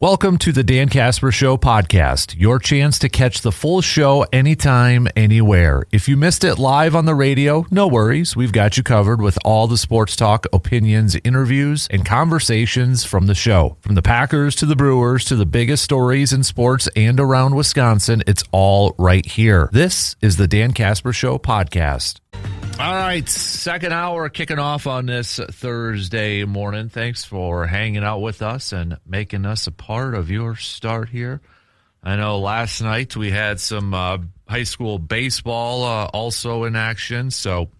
Welcome to the Dan Casper Show podcast, your chance to catch the full show anytime, anywhere. If you missed it live on the radio, no worries. We've got you covered with all the sports talk, opinions, interviews, and conversations from the show. From the Packers to the Brewers to the biggest stories in sports and around Wisconsin, it's all right here. This is the Dan Casper Show podcast. All right, second hour kicking off on this Thursday morning. Thanks for hanging out with us and making us a part of your start here. I know last night we had some high school baseball also in action. So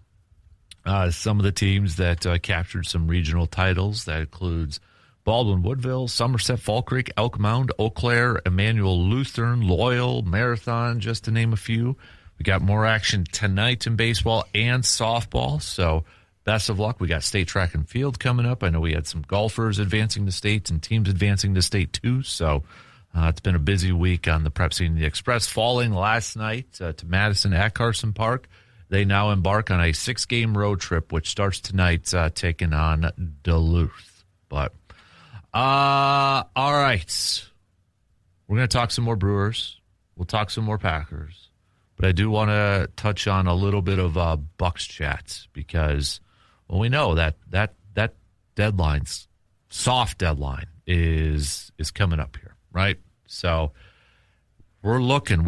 some of the teams that captured some regional titles, that includes Baldwin Woodville, Somerset, Fall Creek, Elk Mound, Eau Claire, Emmanuel Lutheran, Loyal, Marathon, just to name a few. We got more action tonight in baseball and softball, so best of luck. We got state track and field coming up. I know we had some golfers advancing to state and teams advancing to state too, so it's been a busy week on the prep scene. The Express falling last night to Madison at Carson Park. They now embark on a 6-game road trip, which starts tonight, taking on Duluth. But, all right, we're going to talk some more Brewers. We'll talk some more Packers. But I do want to touch on a little bit of Bucks chat because, well, we know that deadline's soft deadline is coming up here, right? So we're looking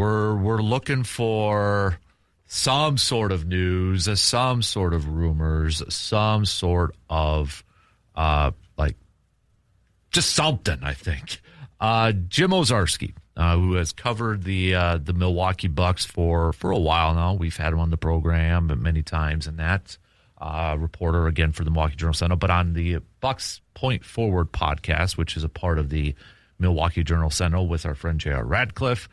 for some sort of news, some sort of rumors, some sort of just something. I think Jim Owczarski, who has covered the Milwaukee Bucks for a while now. We've had him on the program many times, and that reporter, again, for the Milwaukee Journal-Sentinel, but on the Bucks Point Forward podcast, which is a part of the Milwaukee Journal-Sentinel with our friend J.R. Radcliffe.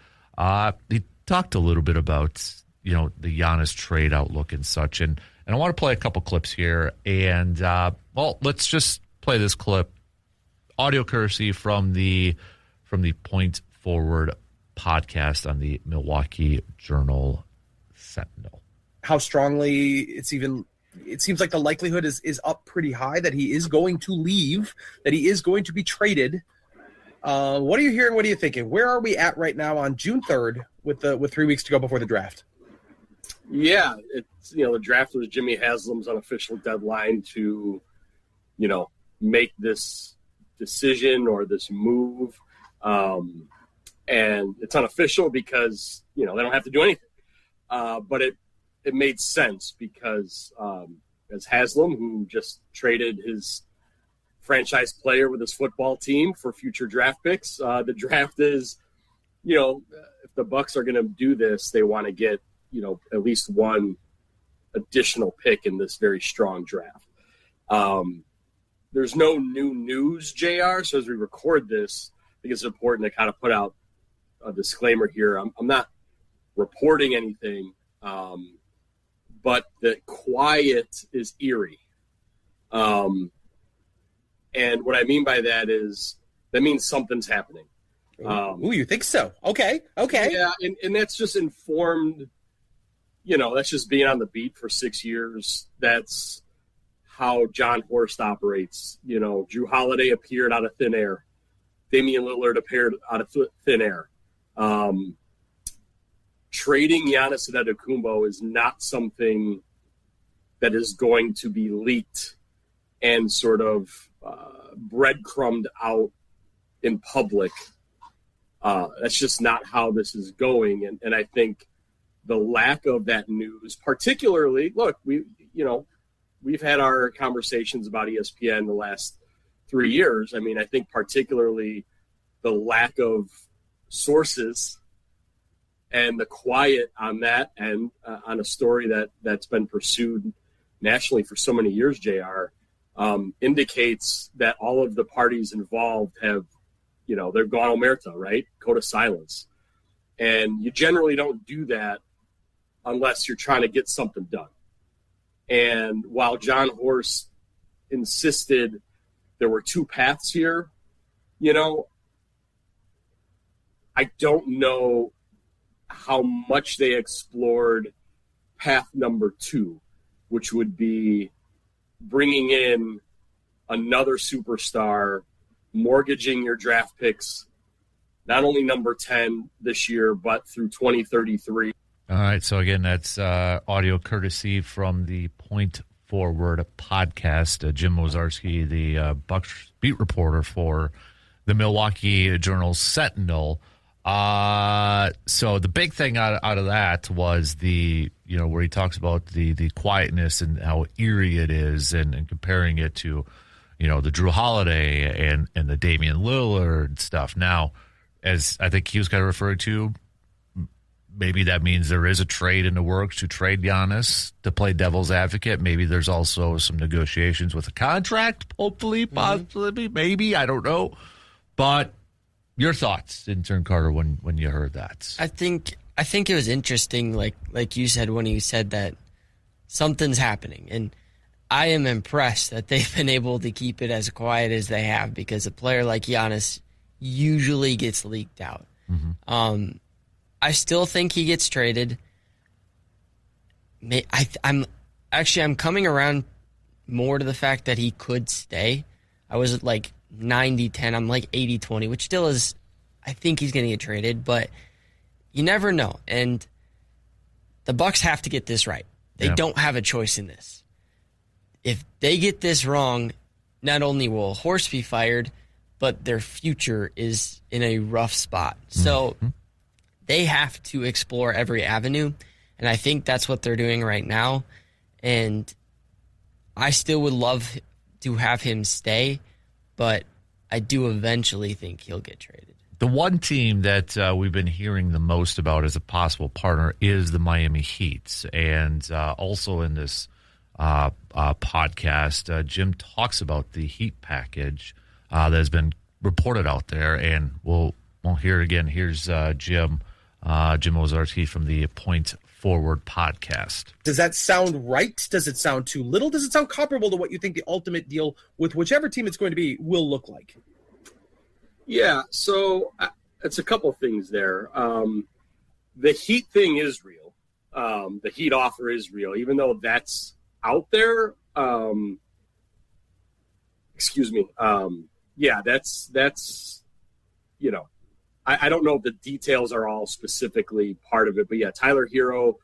He talked a little bit about, the Giannis trade outlook and such, and I want to play a couple clips here, and, let's just play this clip, audio courtesy from the Point Forward podcast on the Milwaukee Journal-Sentinel. How strongly it seems like the likelihood is up pretty high that he is going to leave, that he is going to be traded. What are you hearing? What are you thinking? Where are we at right now on June 3rd with 3 weeks to go before the draft? Yeah, it's the draft was Jimmy Haslam's unofficial deadline to, make this decision or this move. And it's unofficial because, they don't have to do anything. But it made sense because as Haslam, who just traded his franchise player with his football team for future draft picks, the draft is, if the Bucks are going to do this, they want to get, at least one additional pick in this very strong draft. There's no new news, JR. So as we record this, I think it's important to kind of put out a disclaimer here. I'm not reporting anything, but the quiet is eerie. And what I mean by that is that means something's happening. Ooh, you think so? Okay. Yeah, and that's just informed, that's just being on the beat for 6 years. That's how John Horst operates. Drew Holiday appeared out of thin air. Damian Lillard appeared out of thin air. Trading Giannis Antetokounmpo is not something that is going to be leaked and sort of breadcrumbed out in public. That's just not how this is going. And I think the lack of that news, particularly, look, we've had our conversations about ESPN the last 3 years. I mean, I think particularly the lack of sources and the quiet on that and on a story that's been pursued nationally for so many years, JR, indicates that all of the parties involved have, they've gone omerta, right? Code of silence. And you generally don't do that unless you're trying to get something done. And while John Horst insisted there were two paths here, I don't know how much they explored path number 2, which would be bringing in another superstar mortgaging your draft picks, not only number 10 this year, but through 2033. All right. So, again, that's audio courtesy from the Point Forward podcast. Jim Owczarski, the Bucks beat reporter for the Milwaukee Journal-Sentinel. So the big thing out of that was where he talks about the quietness and how eerie it is and comparing it to, the Drew Holiday and the Damian Lillard stuff. Now, as I think he was kind of referring to, maybe that means there is a trade in the works to trade Giannis to play devil's advocate. Maybe there's also some negotiations with a contract, hopefully, possibly, maybe. I don't know. But your thoughts, Intern Carter, when you heard that? I think it was interesting, like you said, when you said that something's happening. And I am impressed that they've been able to keep it as quiet as they have, because a player like Giannis usually gets leaked out. Mm-hmm. I still think he gets traded. I'm coming around more to the fact that he could stay. I was at like 90-10. I'm like 80-20, which still is, I think he's going to get traded, but you never know. And the Bucks have to get this right. They don't have a choice in this. If they get this wrong, not only will Horst be fired, but their future is in a rough spot. So they have to explore every avenue, and I think that's what they're doing right now. And I still would love to have him stay, but I do eventually think he'll get traded. The one team that we've been hearing the most about as a possible partner is the Miami Heat. And also in this podcast, Jim talks about the Heat package that has been reported out there, and we'll hear it again. Here's Jim Owczarski from the Point Forward podcast. Does that sound right? Does it sound too little? Does it sound comparable to what you think the ultimate deal with whichever team it's going to be will look like? Yeah, so it's a couple things there. The Heat thing is real. The Heat offer is real, even though that's out there. Yeah, that's I don't know if the details are all specifically part of it, but yeah, Tyler Hero,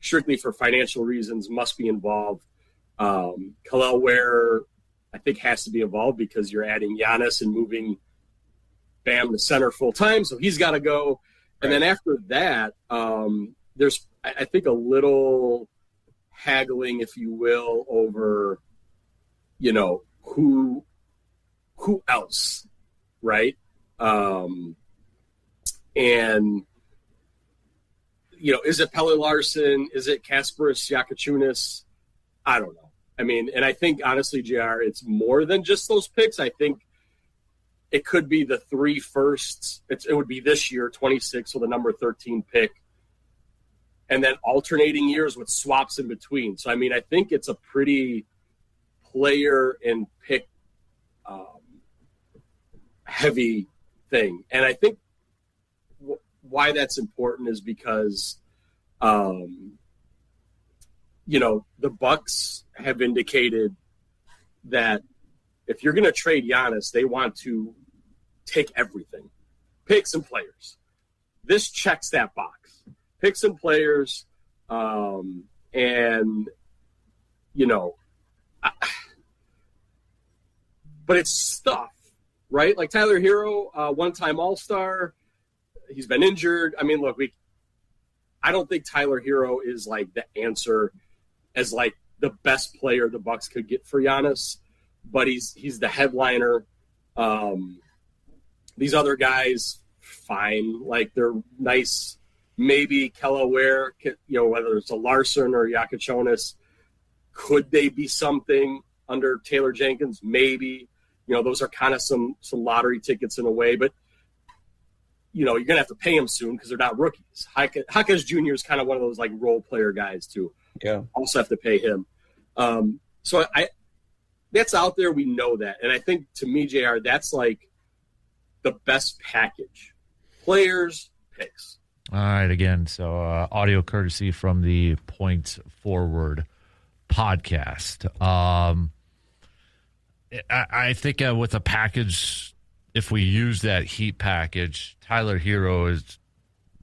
strictly for financial reasons, must be involved. Kel'el Ware, I think, has to be involved because you're adding Giannis and moving Bam to center full time, so he's got to go. And then after that, there's, I think, a little haggling, if you will, over, who else, right? And, is it Pelle Larsson? Is it Kasparas Jakučiūnas? I don't know. I mean, and I think, honestly, JR, it's more than just those picks. I think it could be the 3 firsts. It would be this year, 26, with a number 13 pick, and then alternating years with swaps in between. So, I mean, I think it's a pretty player and pick heavy thing. And I think why that's important is because, the Bucks have indicated that if you're going to trade Giannis, they want to take everything, picks and players. This checks that box, picks and players. But it's stuff, right? Like Tyler Hero, one-time All-Star. He's been injured. I mean, look, I don't think Tyler Hero is like the answer as like the best player the Bucks could get for Giannis, but he's the headliner. These other guys, fine, like they're nice. Maybe Kel'el Ware, whether it's a Larsson or Jakučiūnas, could they be something under Taylor Jenkins? Maybe. Those are kind of some lottery tickets in a way, but you're going to have to pay them soon because they're not rookies. Jaquez Jr. is kind of one of those like role player guys too. Yeah. Also have to pay him. So that's out there. We know that. And I think, to me, JR, that's like the best package. Players, picks. All right. Again, so audio courtesy from the Point Forward podcast. I think with a package if we use that Heat package, Tyler Hero is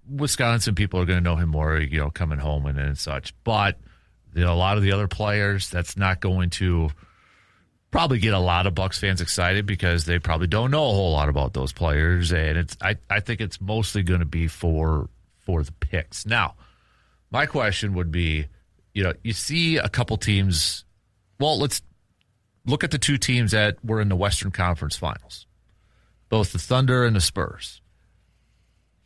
Wisconsin. People are going to know him more, coming home and such. But a lot of the other players, that's not going to probably get a lot of Bucks fans excited because they probably don't know a whole lot about those players. And I think it's mostly going to be for the picks. Now, my question would be, you see a couple teams. Well, let's look at the two teams that were in the Western Conference Finals, both the Thunder and the Spurs.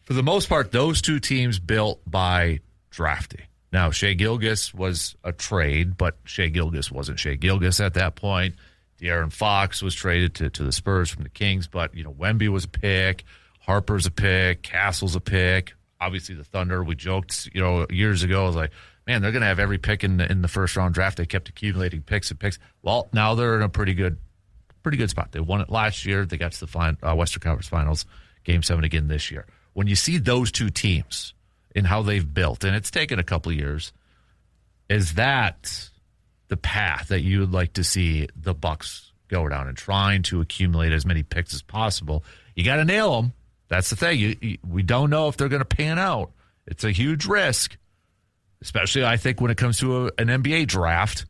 For the most part, those two teams built by drafting. Now, Shea Gilgeous was a trade, but Shea Gilgeous wasn't Shea Gilgeous at that point. De'Aaron Fox was traded to the Spurs from the Kings, but, Wemby was a pick, Harper's a pick, Castle's a pick. Obviously, the Thunder, we joked, years ago, I was like, man, they're going to have every pick in the first round draft. They kept accumulating picks and picks. Well, now they're in a pretty good spot. They won it last year. They got to the Western Conference Finals, Game 7 again this year. When you see those two teams and how they've built, and it's taken a couple of years, is that the path that you would like to see the Bucks go down and trying to accumulate as many picks as possible? You got to nail them. That's the thing. We don't know if they're going to pan out. It's a huge risk, especially, I think, when it comes to an NBA draft.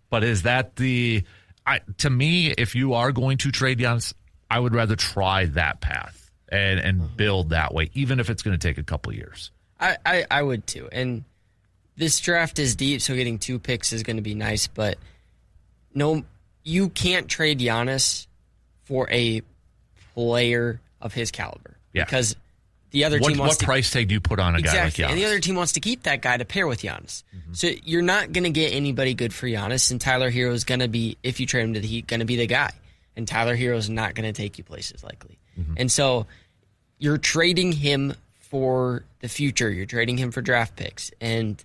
But is that to me, if you are going to trade Giannis, I would rather try that path and build that way, even if it's going to take a couple of years. I would too. And this draft is deep, so getting 2 picks is going to be nice. But no, you can't trade Giannis for a player of his caliber. Yeah. Because the other team wants what price tag do you put on a guy like Giannis? And the other team wants to keep that guy to pair with Giannis. Mm-hmm. So you're not going to get anybody good for Giannis, and Tyler Hero is going to be, if you trade him to the Heat, going to be the guy. And Tyler Hero is not going to take you places likely. Mm-hmm. And so you're trading him for the future. You're trading him for draft picks. And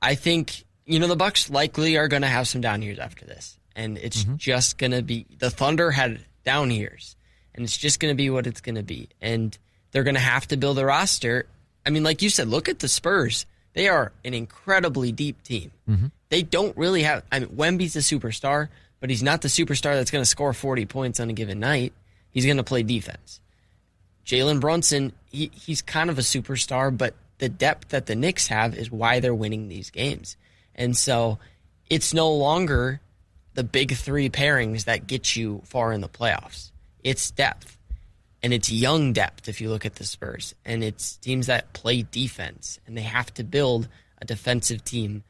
I think, the Bucks likely are going to have some down years after this. And it's just going to be, the Thunder had down years. And it's just going to be what it's going to be. And they're going to have to build a roster. I mean, like you said, look at the Spurs. They are an incredibly deep team. Mm-hmm. They don't really have... Wemby's a superstar, but he's not the superstar that's going to score 40 points on a given night. He's going to play defense. Jalen Brunson, he's kind of a superstar, but the depth that the Knicks have is why they're winning these games. And so it's no longer the big 3 pairings that get you far in the playoffs. It's depth. And it's young depth if you look at the Spurs. And it's teams that play defense. And they have to build a defensive team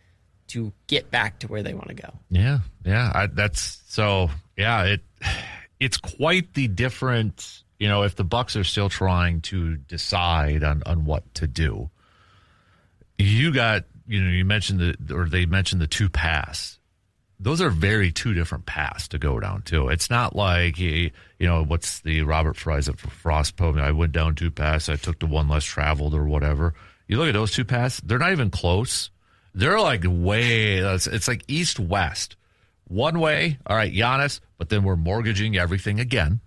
to get back to where they want to go. Yeah. It's quite the different, if the Bucks are still trying to decide on what to do. You got, you mentioned they mentioned the 2 paths. Those are very 2 different paths to go down too. It's not like, what's the Robert Frost poem? I went down 2 paths. I took the one less traveled or whatever. You look at those 2 paths, they're not even close. They're like it's like east-west. One way, all right, Giannis, but then we're mortgaging everything again.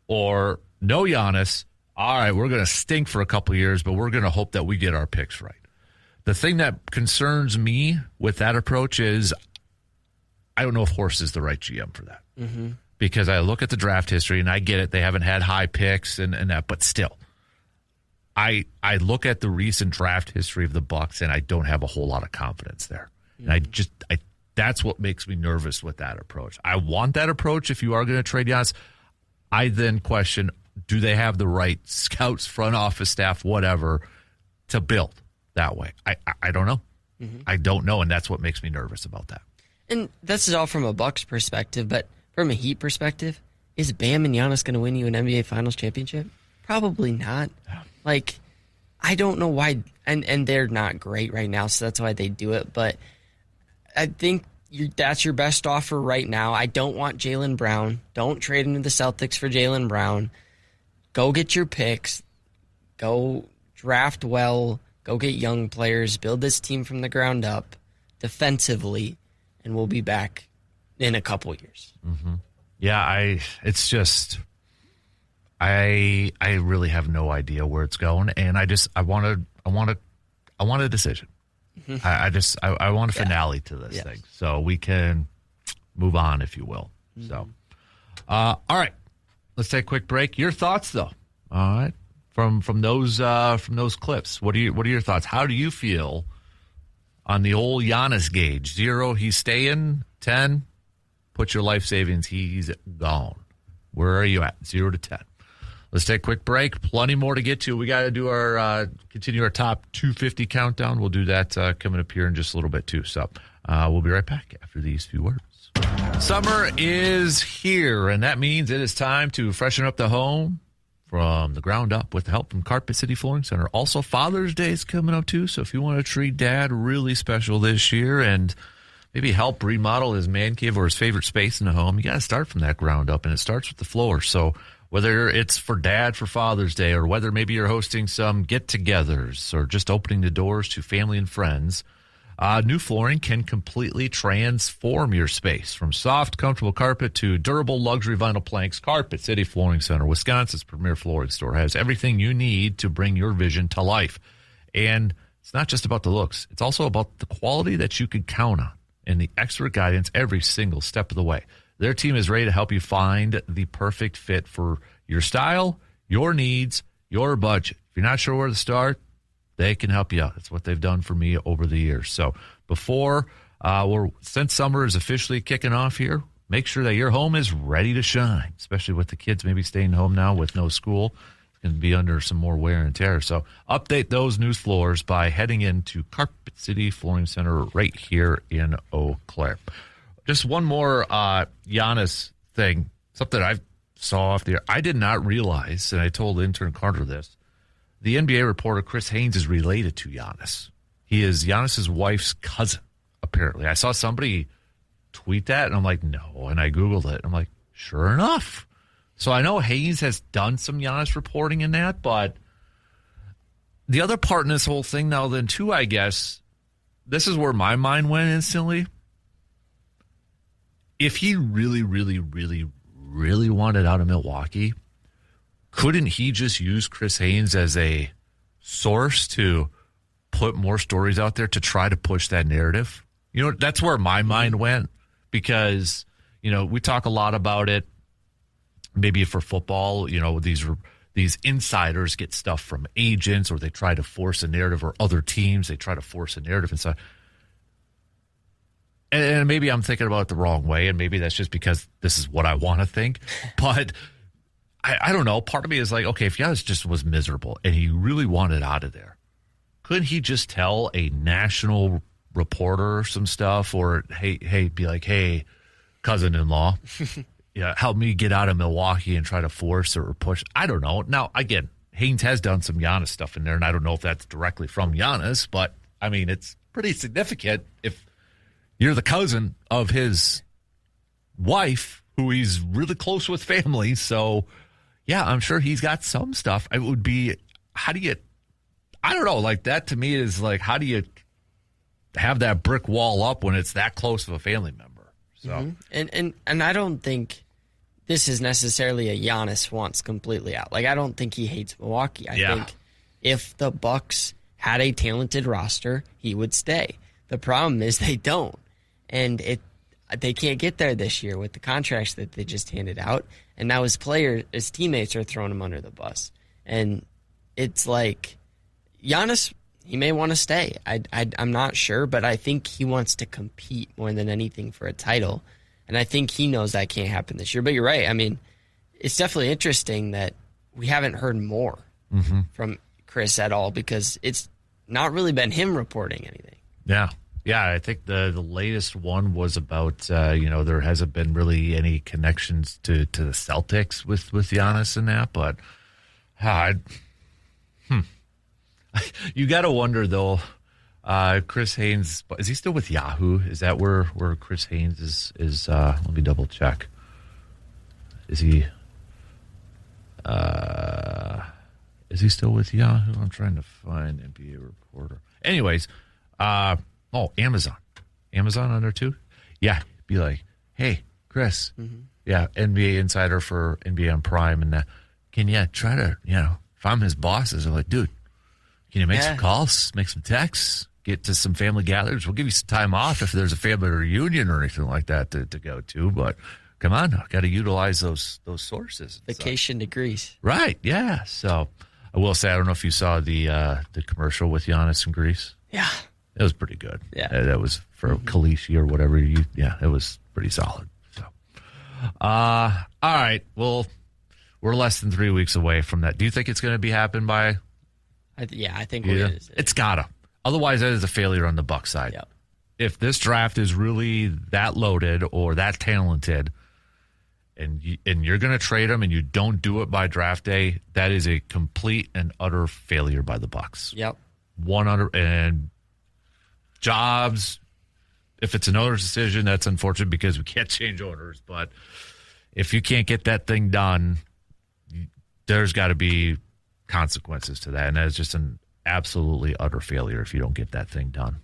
Or no Giannis, all right, we're going to stink for a couple of years, but we're going to hope that we get our picks right. The thing that concerns me with that approach is I don't know if Horst is the right GM for that. Mm-hmm. Because I look at the draft history, and I get it. They haven't had high picks and that, but still. I look at the recent draft history of the Bucks, and I don't have a whole lot of confidence there. Mm-hmm. And that's what makes me nervous with that approach. I want that approach if you are going to trade Giannis. I then question, do they have the right scouts, front office staff, whatever, to build that way? I don't know. Mm-hmm. I don't know, and that's what makes me nervous about that. And this is all from a Bucks perspective, but from a Heat perspective, is Bam and Giannis going to win you an NBA Finals championship? Probably not. I don't know why, and they're not great right now, so that's why they do it, but I think that's your best offer right now. I don't want Jaylen Brown. Don't trade him to the Celtics for Jaylen Brown. Go get your picks. Go draft well. Go get young players. Build this team from the ground up defensively, and we'll be back in a couple years. Mm-hmm. Yeah, it's just I really have no idea where it's going, and I want a decision. Mm-hmm. I want a finale to this thing, so we can move on, if you will. Mm-hmm. So, All right, let's take a quick break. Your thoughts, though. All right, from those clips. What are your thoughts? How do you feel on the old Giannis gauge? 0, he's staying. 10, put your life savings. He's gone. Where are you at? 0 to 10. Let's take a quick break. Plenty more to get to. We got to do continue our top 250 countdown. We'll do that coming up here in just a little bit too. So we'll be right back after these few words. Summer is here, and that means it is time to freshen up the home from the ground up with the help from Carpet City Flooring Center. Also, Father's Day is coming up too, so if you want to treat Dad really special this year and maybe help remodel his man cave or his favorite space in the home, you got to start from that ground up, and it starts with the floor. So whether it's for Dad for Father's Day or whether maybe you're hosting some get-togethers or just opening the doors to family and friends, new flooring can completely transform your space. From soft, comfortable carpet to durable luxury vinyl planks, Carpet City Flooring Center, Wisconsin's premier flooring store, has everything you need to bring your vision to life. And it's not just about the looks. It's also about the quality that you can count on and the expert guidance every single step of the way. Their team is ready to help you find the perfect fit for your style, your needs, your budget. If you're not sure where to start, they can help you out. That's what they've done for me over the years. So since summer is officially kicking off here, make sure that your home is ready to shine, especially with the kids maybe staying home now with no school. It's going to be under some more wear and tear. So update those new floors by heading into Carpet City Flooring Center right here in Eau Claire. Just one more Giannis thing, something I saw off there. I did not realize, and I told intern Carter this, the NBA reporter Chris Haynes is related to Giannis. He is Giannis's wife's cousin, apparently. I saw somebody tweet that, and I'm like, no. And I Googled it. I'm like, sure enough. So I know Haynes has done some Giannis reporting in that, but the other part in this whole thing now then, too, I guess, this is where my mind went instantly. If he really, really, really, really wanted out of Milwaukee, couldn't he just use Chris Haynes as a source to put more stories out there to try to push that narrative? You know, that's where my mind went because, you know, we talk a lot about it. Maybe for football, you know, these insiders get stuff from agents or they try to force a narrative, or other teams, they try to force a narrative and stuff. And maybe I'm thinking about it the wrong way, and maybe that's just because this is what I want to think. But I don't know. Part of me is like, okay, if Giannis just was miserable and he really wanted out of there, couldn't he just tell a national reporter some stuff, or hey, be like, hey, cousin-in-law, yeah, help me get out of Milwaukee and try to force or push? I don't know. Now, again, Haynes has done some Giannis stuff in there, and I don't know if that's directly from Giannis, but I mean, it's pretty significant if you're the cousin of his wife, who he's really close with family. So, yeah, I'm sure he's got some stuff. It would be, I don't know, like that to me is like, how do you have that brick wall up when it's that close of a family member? So, and I don't think this is necessarily a Giannis wants completely out. Like, I don't think he hates Milwaukee. I think if the Bucks had a talented roster, he would stay. The problem is they don't. And they can't get there this year with the contracts that they just handed out. And now his teammates are throwing him under the bus. And it's like, Giannis, he may want to stay. I'm not sure, but I think he wants to compete more than anything for a title. And I think he knows that can't happen this year. But you're right. I mean, it's definitely interesting that we haven't heard more from Chris at all, because it's not really been him reporting anything. Yeah. Yeah, I think the latest one was about, there hasn't been really any connections to the Celtics with Giannis and that, but you got to wonder, though, Chris Haynes, is he still with Yahoo? Is that where Chris Haynes is let me double check. Is he still with Yahoo? I'm trying to find NBA reporter. Anyways, Amazon. Amazon under too? Yeah. Be like, hey, Chris. Yeah, NBA insider for NBA on Prime. And can you try to, if I'm his bosses, I'm like, dude, can you make some calls, make some texts, get to some family gatherings? We'll give you some time off if there's a family reunion or anything like that to go to. But come on, I got to utilize those sources. Vacation to Greece. Right, yeah. So I will say, I don't know if you saw the commercial with Giannis in Greece. Yeah. It was pretty good. Yeah. That was for Khaleesi or whatever. It was pretty solid. So, all right. Well, we're less than 3 weeks away from that. Do you think it's going to be happen by? I think it is. It's gotta. Otherwise, that is a failure on the Bucs side. Yep. If this draft is really that loaded or that talented, and you're going to trade them and you don't do it by draft day, that is a complete and utter failure by the Bucs. Yep. 100 and jobs. If it's an owner's decision, that's unfortunate because we can't change owners. But if you can't get that thing done, there's got to be consequences to that, and that's just an absolutely utter failure if you don't get that thing done.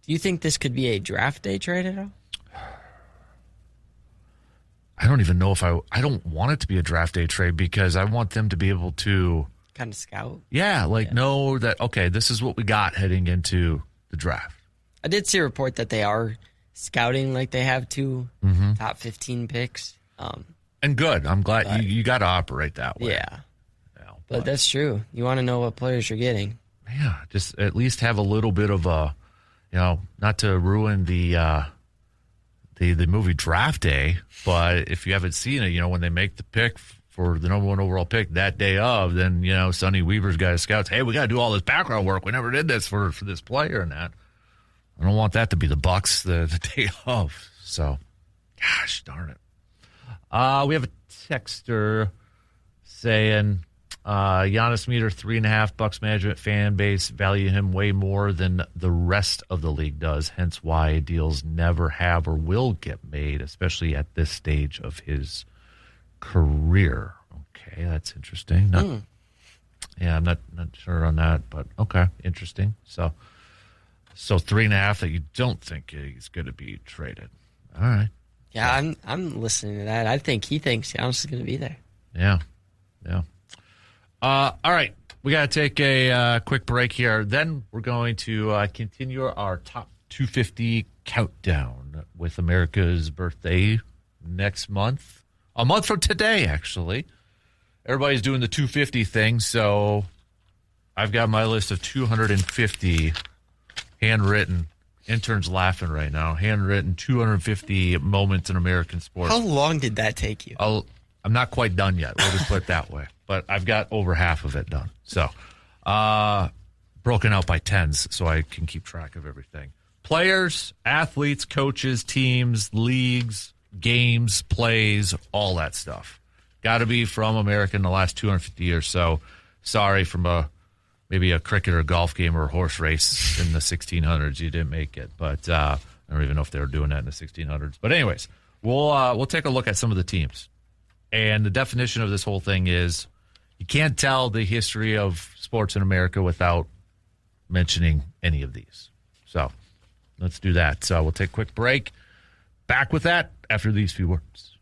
Do you think this could be a draft day trade at all? I don't even know if I don't want it to be a draft day trade because I want them to be able to kind of scout. Know that, okay, this is what we got heading into the draft. I did see a report that they are scouting like they have two top 15 picks. And good. I'm glad you got to operate that way. Yeah. But that's true. You want to know what players you're getting. Yeah, just at least have a little bit of a, not to ruin the movie Draft Day, but if you haven't seen it, when they make the pick for the number 1 overall pick that day of, then, Sonny Weaver's got his scouts. Hey, we got to do all this background work. We never did this for this player and that. I don't want that to be the Bucs the day of. So, gosh darn it. We have a texter saying Giannis meter 3.5. Bucs management fan base value him way more than the rest of the league does. Hence why deals never have or will get made, especially at this stage of his career. Okay, that's interesting. Yeah, I'm not sure on that, but okay, interesting. So 3.5 that you don't think he's going to be traded. All right. Yeah, I'm listening to that. I think he thinks Giannis is going to be there. Yeah. All right. We got to take a quick break here. Then we're going to continue our top 250 countdown with America's birthday next month. A month from today, actually. Everybody's doing the 250 thing, so I've got my list of 250 handwritten. Intern's laughing right now. Handwritten 250 moments in American sports. How long did that take you? I'm not quite done yet. We'll just put it that way. But I've got over half of it done. So, broken out by tens so I can keep track of everything. Players, athletes, coaches, teams, leagues, games, plays, all that stuff. Got to be from America in the last 250 years. So, sorry from maybe a cricket or golf game or a horse race in the 1600s. You didn't make it. But I don't even know if they were doing that in the 1600s. But anyways, we'll take a look at some of the teams. And the definition of this whole thing is you can't tell the history of sports in America without mentioning any of these. So let's do that. So we'll take a quick break. Back with that after these few words.